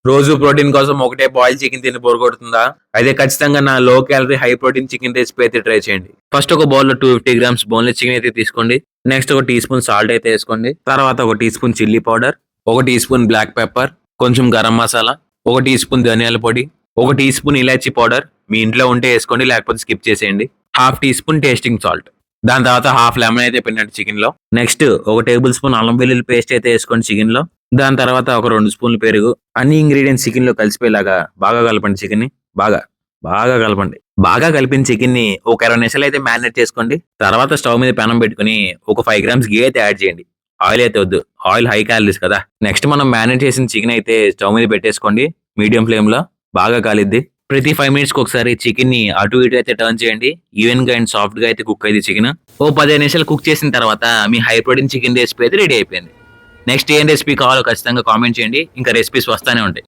రోజు ప్రోటీన్ కోసం ఒకటే బాయిల్ చికెన్ తిని బోర్ కొడుతుందా? అయితే ఖచ్చితంగా నా low calorie high protein chicken recipe అయితే ట్రై చేయండి. ఫస్ట్ ఒక బౌల్ లో 250 గ్రామ్స్ బోన్లెస్ చికెన్ అయితే తీసుకోండి. నెక్స్ట్ ఒక టీ స్పూన్ సాల్ట్ అయితే వేసుకోండి. తర్వాత ఒక టీ స్పూన్ చిల్లీ పౌడర్, ఒక టీ స్పూన్ బ్లాక్ పెప్పర్, కొంచెం గరం మసాలా, ఒక టీ స్పూన్ ధనియాల పొడి, ఒక టీ స్పూన్ ఇలాచీ పౌడర్, మీ ఇంట్లో ఉంటే వేసుకోండి, లేకపోతే స్కిప్ చేసేయండి. Half teaspoon tasting salt, దాని తర్వాత హాఫ్ లెమన్ అయితే పిండండి చికెన్ లో. నెక్స్ట్ ఒక టేబుల్ స్పూన్ అల్లం వెల్లుల్లి పేస్ట్ అయితే వేసుకోండి చికెన్ లో. దాని తర్వాత ఒక 2 స్పూన్లు పెరుగు. అన్ని ఇంగ్రీడియంట్స్ చికెన్ లో కలిసిపోయేలాగా బాగా కలపండి చికెన్ ని. బాగా బాగా కలపండి. బాగా కలిపిన చికెన్ ని ఒక 20 నిమిషాలు అయితే మ్యారినేట్ చేసుకోండి. తర్వాత స్టవ్ మీద పెనం పెట్టుకుని ఒక 5 గ్రామ్స్ గీ అయితే యాడ్ చేయండి. ఆయిల్ అయితే వద్దు, ఆయిల్ హై క్యాలరీస్ కదా. నెక్స్ట్ మనం మ్యారినేట్ చేసిన చికెన్ అయితే స్టవ్ మీద పెట్టేసుకోండి. మీడియం ఫ్లేమ్ లో బాగా కాలిద్ది. ప్రతి 5 మినిట్స్ కి ఒకసారి చికెన్ ని అటు ఇటు అయితే టర్న్ చేయండి. ఈవెన్ గా అండ్ సాఫ్ట్ గా అయితే కుక్ అయింది చికెన్. ఓ 15 నిమిషాలు కుక్ చేసిన తర్వాత మీ హై ప్రోటీన్ చికెన్ రెసిపీ అయితే రెడీ అయిపోయింది. నెక్స్ట్ ఏం రెసిపీ కావాలో ఖచ్చితంగా కామెంట్ చేయండి. ఇంకా రెసిపీస్ వస్తానే ఉంటాయి.